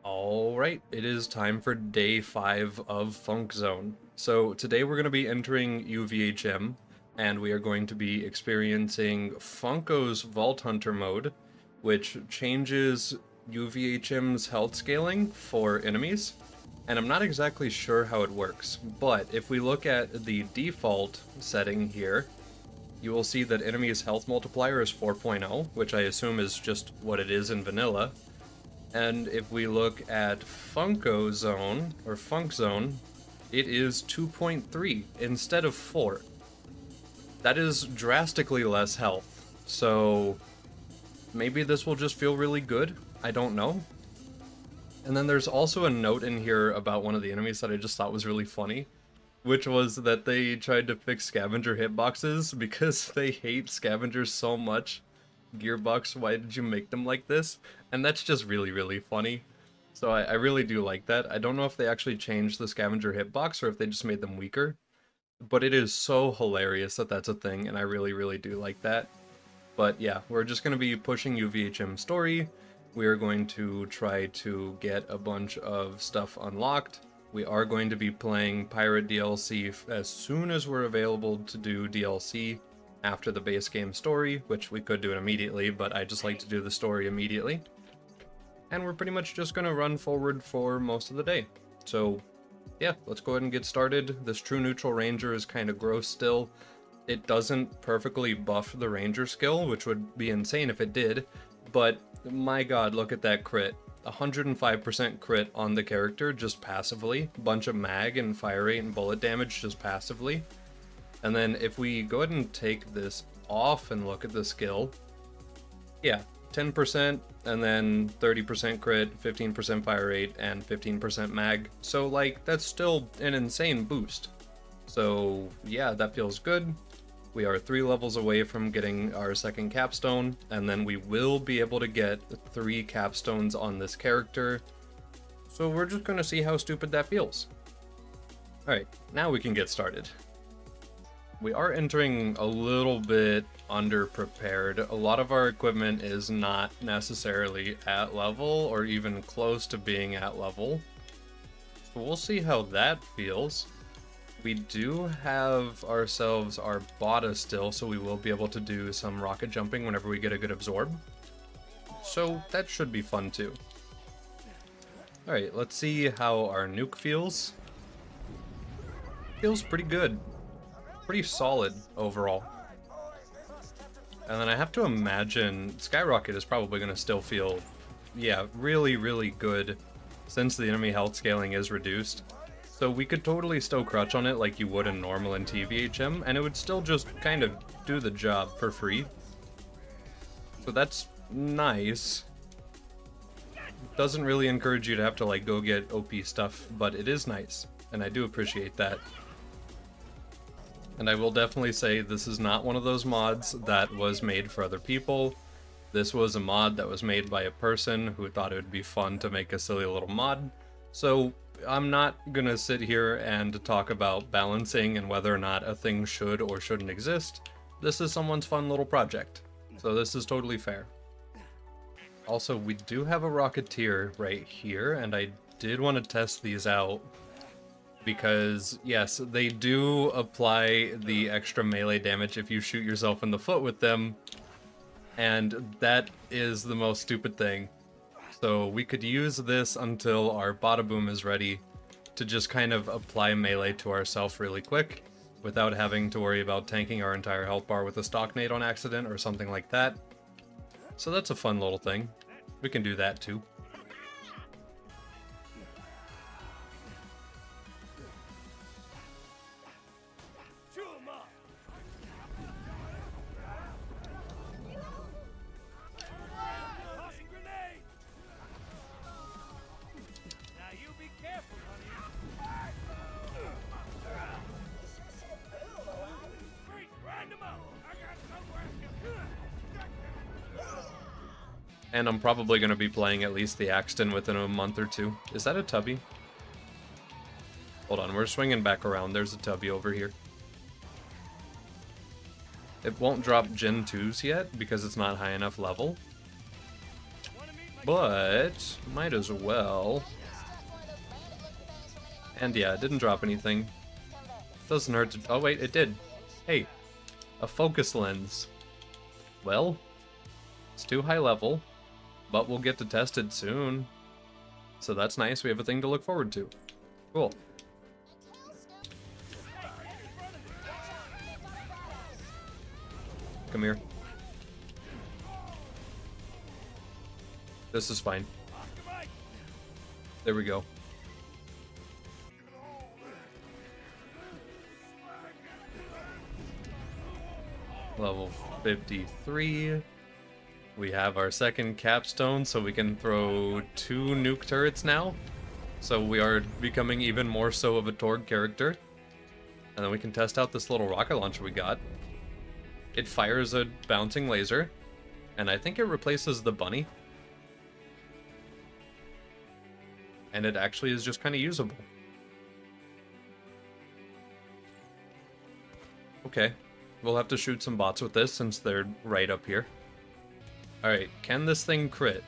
Alright, it is time for day 5 of Funkzone. So today we're going to be entering UVHM, and we are going to be experiencing Funko's Vault Hunter mode, which changes UVHM's health scaling for enemies. And I'm not exactly sure how it works, but if we look at the default setting here, you will see that enemies' health multiplier is 4.0, which I assume is just what it is in vanilla. And if we look at Funkzone, or Funkzone, it is 2.3 instead of 4. That is drastically less health, so maybe this will just feel really good, I don't know. And then there's also a note in here about one of the enemies that I just thought was really funny, which was that they tried to fix scavenger hitboxes because they hate scavengers so much. Gearbox, why did you make them like this? And that's just really, really funny. So I really do like that. I don't know if they actually changed the scavenger hitbox or if they just made them weaker. But it is so hilarious that that's a thing, and I really, really do like that. But yeah, we're just going to be pushing UVHM story. We are going to try to get a bunch of stuff unlocked. We are going to be playing Pirate DLC as soon as we're available to do DLC after the base game story, which we could do it immediately, but I just like to do the story immediately. And we're pretty much just going to run forward for most of the day. So yeah, let's go ahead and get started. This True Neutral Ranger is kind of gross still. It doesn't perfectly buff the Ranger skill, which would be insane if it did, but my god, look at that crit. 105% crit on the character just passively. Bunch of mag and fire rate and bullet damage just passively. And then if we go ahead and take this off and look at the skill, yeah, 10% and then 30% crit, 15% fire rate, and 15% mag. So like, that's still an insane boost. So yeah, that feels good. We are 3 levels away from getting our second capstone, and then we will be able to get 3 capstones on this character. So we're just gonna see how stupid that feels. Alright, now we can get started. We are entering a little bit underprepared. A lot of our equipment is not necessarily at level or even close to being at level. So we'll see how that feels. We do have ourselves our Bada still, so we will be able to do some rocket jumping whenever we get a good absorb. So that should be fun too. Alright, let's see how our nuke feels. Feels pretty good. Pretty solid overall. And then I have to imagine Skyrocket is probably going to still feel, yeah, really, really good since the enemy health scaling is reduced. So we could totally still crutch on it like you would in normal and TVHM, and it would still just kind of do the job for free. So that's nice. Doesn't really encourage you to have to like go get OP stuff, but it is nice, and I do appreciate that. And I will definitely say this is not one of those mods that was made for other people. This was a mod that was made by a person who thought it would be fun to make a silly little mod. So I'm not gonna sit here and talk about balancing and whether or not a thing should or shouldn't exist. This is someone's fun little project. So this is totally fair. Also, we do have a Rocketeer right here, and I did want to test these out. Because, yes, they do apply the extra melee damage if you shoot yourself in the foot with them, and that is the most stupid thing. So we could use this until our Bada Boom is ready to just kind of apply melee to ourselves really quick, without having to worry about tanking our entire health bar with a stock nade on accident or something like that. So that's a fun little thing. We can do that too. And I'm probably going to be playing at least the Axton within a month or two. Is that a Tubby? Hold on, we're swinging back around. There's a Tubby over here. It won't drop Gen 2s yet because it's not high enough level. but might as well. And yeah, it didn't drop anything. Doesn't hurt to... Oh wait, it did. Hey, a focus lens. Well, it's too high level, but we'll get to test it soon. So that's nice, we have a thing to look forward to. Cool. Come here. This is fine. There we go. Level 53. We have our second capstone, so we can throw 2 nuke turrets now. So we are becoming even more so of a Torg character. And then we can test out this little rocket launcher we got. It fires a bouncing laser, and I think it replaces the bunny. And it actually is just kind of usable. Okay, we'll have to shoot some bots with this since they're right up here. Alright, can this thing crit?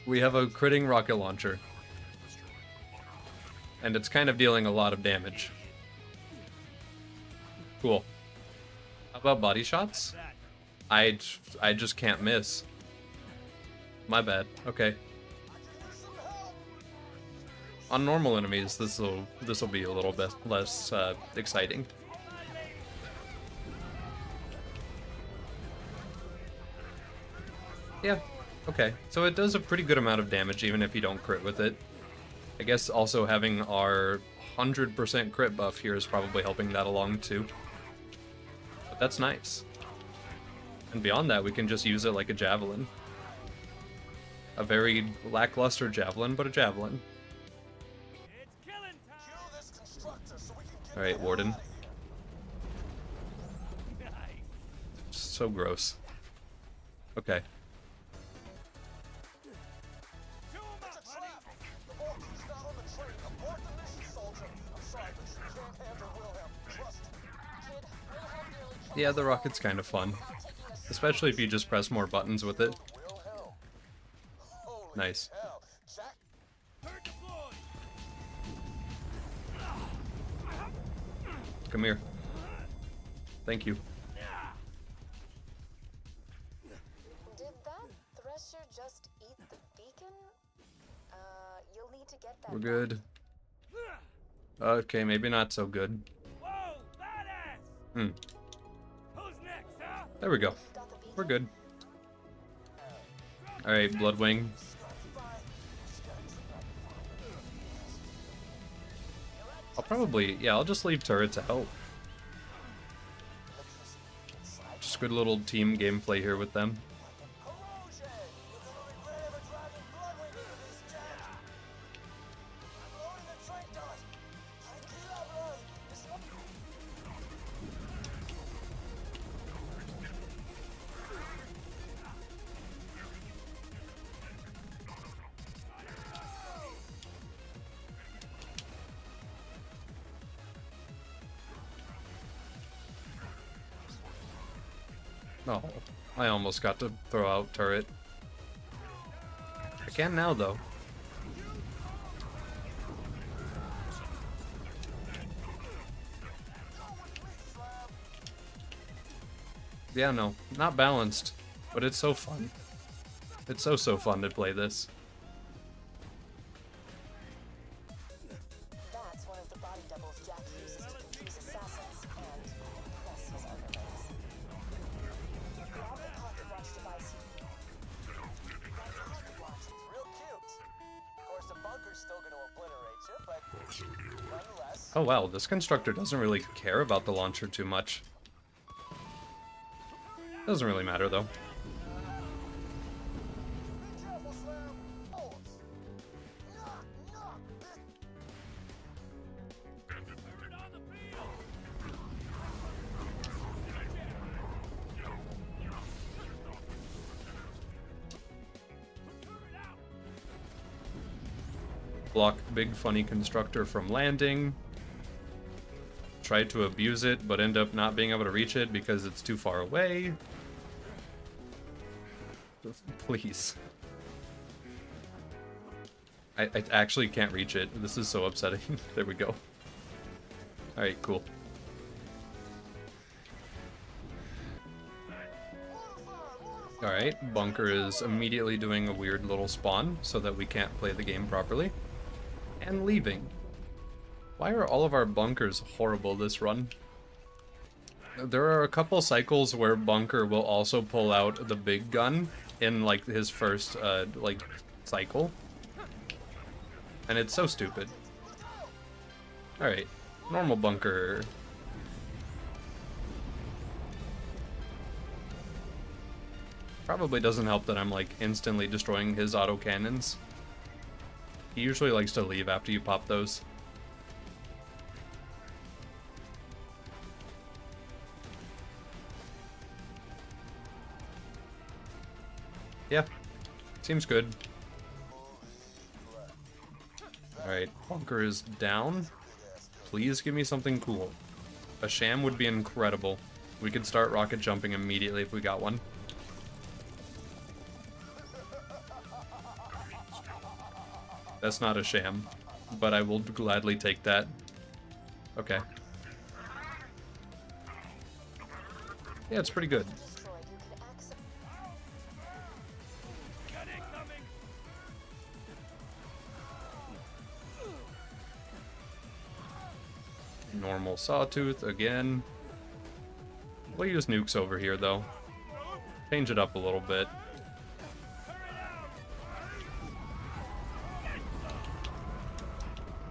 We have a critting rocket launcher. And it's kind of dealing a lot of damage. Cool. How about body shots? I just can't miss. My bad. Okay. On normal enemies, this will be a little bit less exciting. Yeah, okay. So it does a pretty good amount of damage even if you don't crit with it. I guess also having our 100% crit buff here is probably helping that along too. But that's nice. And beyond that, we can just use it like a javelin. A very lackluster javelin, but a javelin. Alright, Warden. So gross. Okay. Yeah, the rocket's kind of fun. Especially if you just press more buttons with it. Nice. Come here. Thank you. Did that thresher just eat the beacon? You'll need to get that. We're good. Okay, maybe not so good. Hmm. There we go. We're good. Alright, Bloodwing. I'll just leave turret to help. Just good little team gameplay here with them. Oh, I almost got to throw out turret. I can now, though. Yeah, no, not balanced, but it's so fun. It's so fun to play this. That's one of the body doubles Jack uses to confuse assassins and impress his underlings. Grab the pocket watch device. That pocket watch is real cute. Of course, the bunker's still going to obliterate you, but nonetheless. Oh wow, this constructor doesn't really care about the launcher too much. Doesn't really matter though. Block big funny constructor from landing. Try to abuse it, but end up not being able to reach it because it's too far away. Please. I actually can't reach it. This is so upsetting. There we go. Alright, cool. Alright, Bunker is immediately doing a weird little spawn so that we can't play the game properly. And leaving. Why are all of our bunkers horrible this run? There are a couple cycles where Bunker will also pull out the big gun in, like, his first, like, cycle. And it's so stupid. Alright, normal Bunker. Probably doesn't help that I'm, like, instantly destroying his autocannons. He usually likes to leave after you pop those. Yeah, seems good. Alright, Bunker is down. Please give me something cool. A sham would be incredible. We could start rocket jumping immediately if we got one. That's not a sham, but I will gladly take that. Okay. Yeah, it's pretty good. Normal Sawtooth again. We'll use nukes over here though. Change it up a little bit.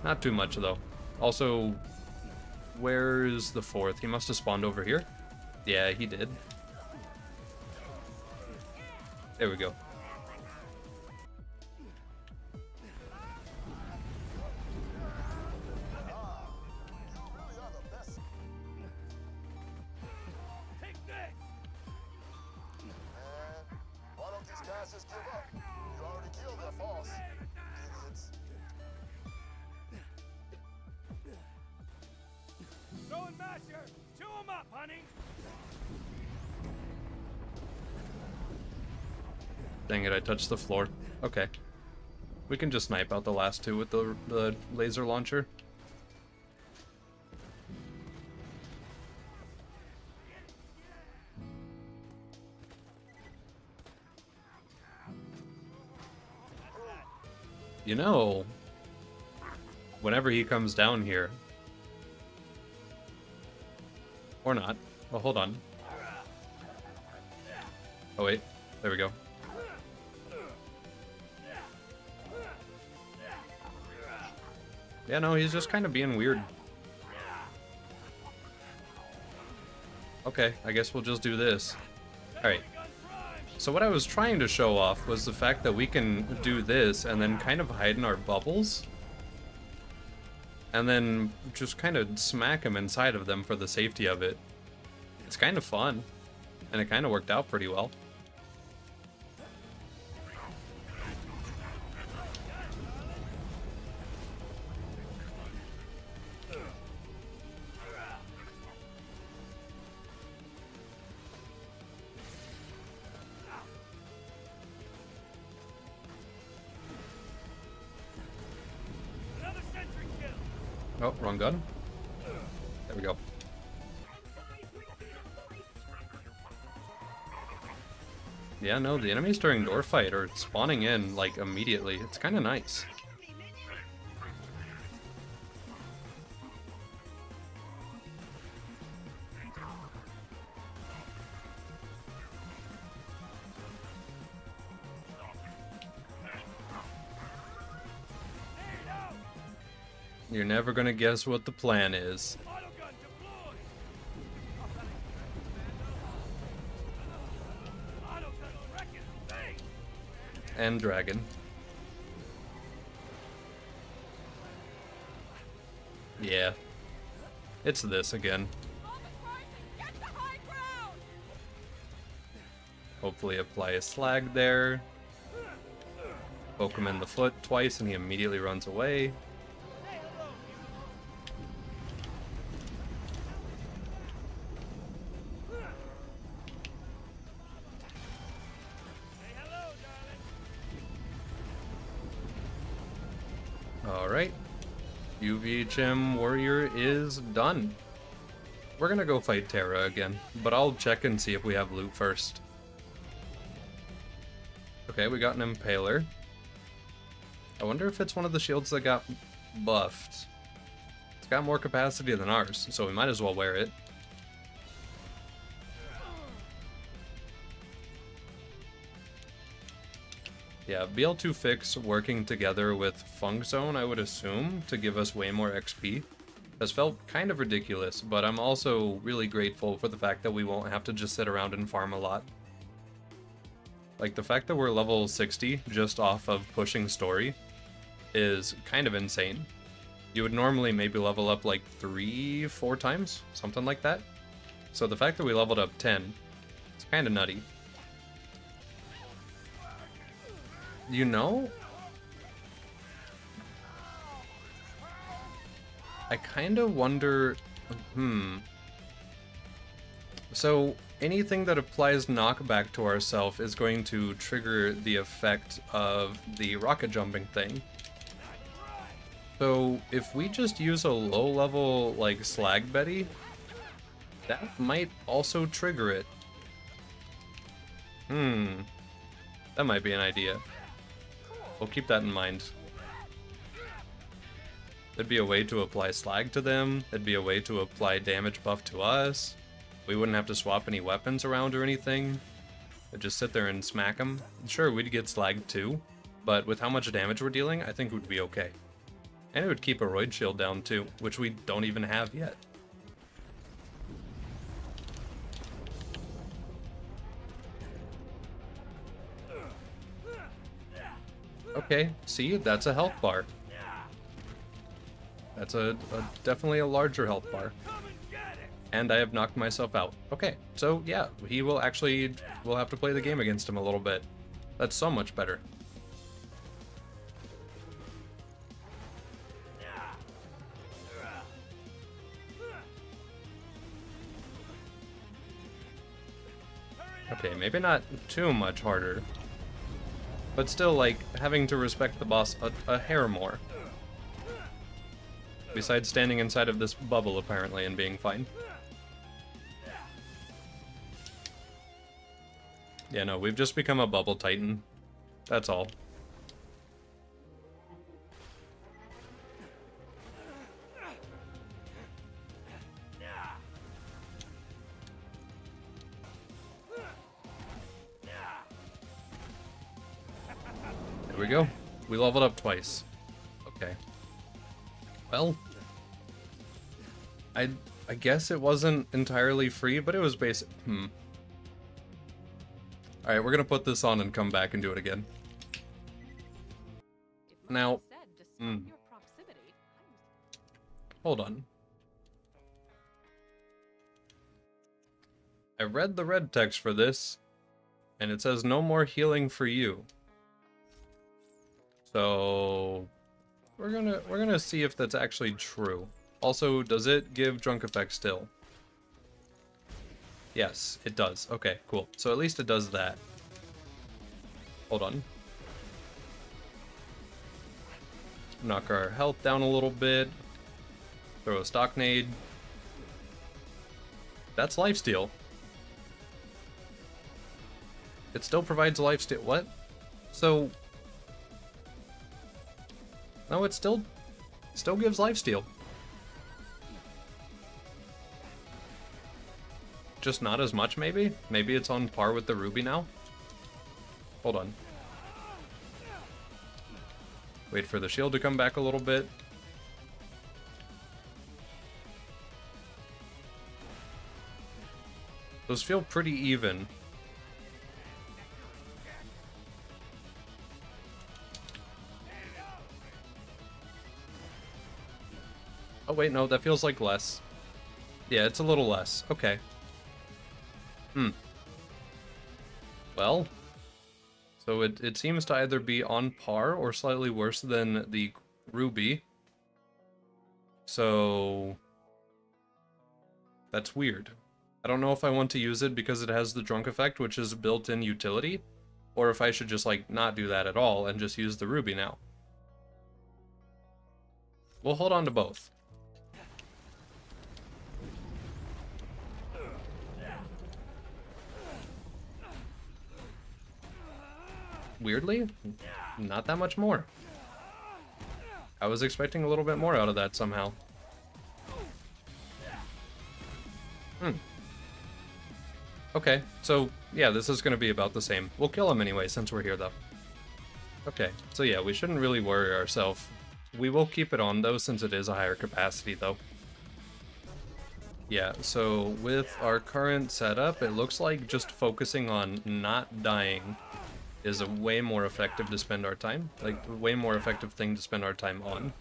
Not too much though. Also, where's the fourth? He must have spawned over here. Yeah, he did. There we go. Just give up. You already killed their boss. Idiots. Throwing masher! Chew him up, honey! Dang it, I touched the floor. Okay. We can just snipe out the last two with the laser launcher. You know, whenever he comes down here, or not. Well, hold on. Oh wait, there we go. Yeah, no, he's just kind of being weird. Okay, I guess we'll just do this. Alright. So what I was trying to show off was the fact that we can do this and then kind of hide in our bubbles. And then just kind of smack him inside of them for the safety of it. It's kind of fun. And it kind of worked out pretty well. Oh, wrong gun. There we go. Yeah, no, the enemies during door fight are spawning in, like, immediately. It's kind of nice. You're never gonna guess what the plan is. And dragon. Yeah. It's this again. Hopefully apply a slag there. Poke him in the foot twice and he immediately runs away. Alright. UVHM Warrior is done. We're gonna go fight Terra again, but I'll check and see if we have loot first. Okay, we got an Impaler. I wonder if it's one of the shields that got buffed. It's got more capacity than ours, so we might as well wear it. Yeah, BL2 Fix working together with Funkzone, I would assume, to give us way more XP, has felt kind of ridiculous, but I'm also really grateful for the fact that we won't have to just sit around and farm a lot. Like, the fact that we're level 60 just off of pushing story is kind of insane. You would normally maybe level up like 3-4 times, something like that. So the fact that we leveled up 10, it's kind of nutty. You know, I kind of wonder, so anything that applies knockback to ourself is going to trigger the effect of the rocket jumping thing. So if we just use a low level like Slag Betty, that might also trigger it. That might be an idea. We'll keep that in mind. There'd be a way to apply slag to them. There'd be a way to apply damage buff to us. We wouldn't have to swap any weapons around or anything. We'd just sit there and smack them. Sure, we'd get slagged too, but with how much damage we're dealing, I think we'd be okay. And it would keep a Roid Shield down too, which we don't even have yet. Okay, see, that's a health bar. That's definitely a larger health bar. And I have knocked myself out. Okay, so yeah, we'll have to play the game against him a little bit. That's so much better. Okay, maybe not too much harder. But still, like, having to respect the boss a hair more. Besides standing inside of this bubble, apparently, and being fine. Yeah, no, we've just become a bubble titan. That's all. There we go. We leveled up twice. Okay. Well, I guess it wasn't entirely free, but it was basic. Alright, we're gonna put this on and come back and do it again. Now, hold on. I read the red text for this, and it says no more healing for you. So we're gonna see if that's actually true. Also, does it give drunk effect still? Yes, it does. Okay, cool. So at least it does that. Hold on. Knock our health down a little bit. Throw a stock nade. That's lifesteal. It still provides lifesteal. What? So no, it still gives lifesteal. Just not as much, maybe? Maybe it's on par with the Ruby now? Hold on. Wait for the shield to come back a little bit. Those feel pretty even. Oh wait, no, that feels like less. Yeah, it's a little less. Okay. Well, so it seems to either be on par or slightly worse than the Ruby. So that's weird. I don't know if I want to use it because it has the drunk effect, which is built-in utility, or if I should just like not do that at all and just use the Ruby now. We'll hold on to both. Weirdly, not that much more. I was expecting a little bit more out of that somehow. Okay, so yeah, this is going to be about the same. We'll kill him anyway since we're here though. Okay, so yeah, we shouldn't really worry ourselves. We will keep it on though since it is a higher capacity though. Yeah, so with our current setup, it looks like just focusing on not dying is a way more effective to spend our time. Like, a way more effective thing to spend our time on.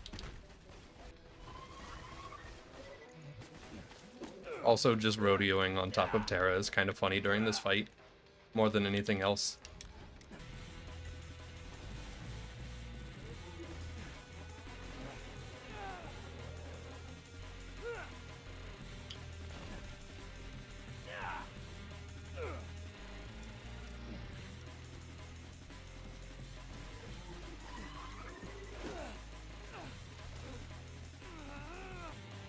Also, just rodeoing on top of Terra is kind of funny during this fight, more than anything else.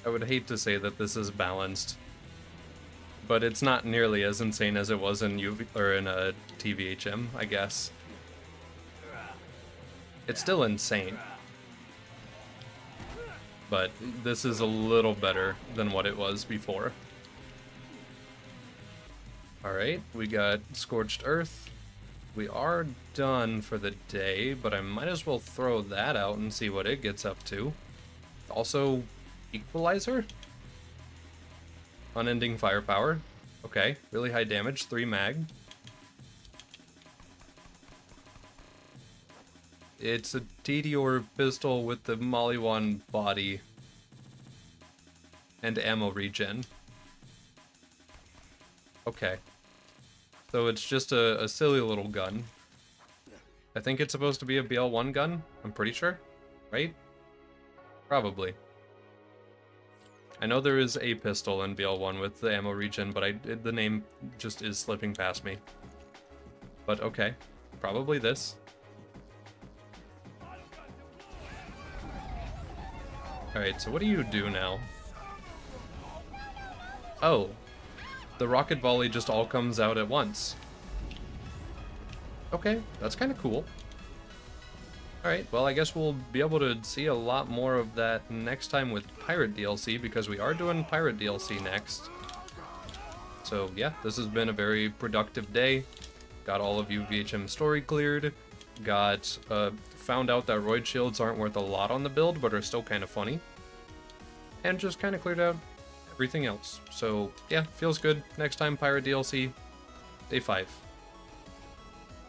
I would hate to say that this is balanced, but it's not nearly as insane as it was in a TVHM, I guess. It's still insane, but this is a little better than what it was before. Alright, we got Scorched Earth. We are done for the day, but I might as well throw that out and see what it gets up to. Also, Equalizer? Unending Firepower. Okay, really high damage, 3 mag. It's a Tediore pistol with the Maliwan body. And ammo regen. Okay. So it's just a silly little gun. I think it's supposed to be a BL1 gun, I'm pretty sure, right? Probably. I know there is a pistol in BL1 with the ammo regen, but the name just is slipping past me. But okay, probably this. Alright, so what do you do now? Oh, the rocket volley just all comes out at once. Okay, that's kind of cool. Alright, well I guess we'll be able to see a lot more of that next time with Pirate DLC, because we are doing Pirate DLC next. So yeah, this has been a very productive day. Got all of UVHM story cleared. Got, found out that Roid Shields aren't worth a lot on the build, but are still kind of funny. And just kind of cleared out everything else. So yeah, feels good. Next time Pirate DLC, day 5.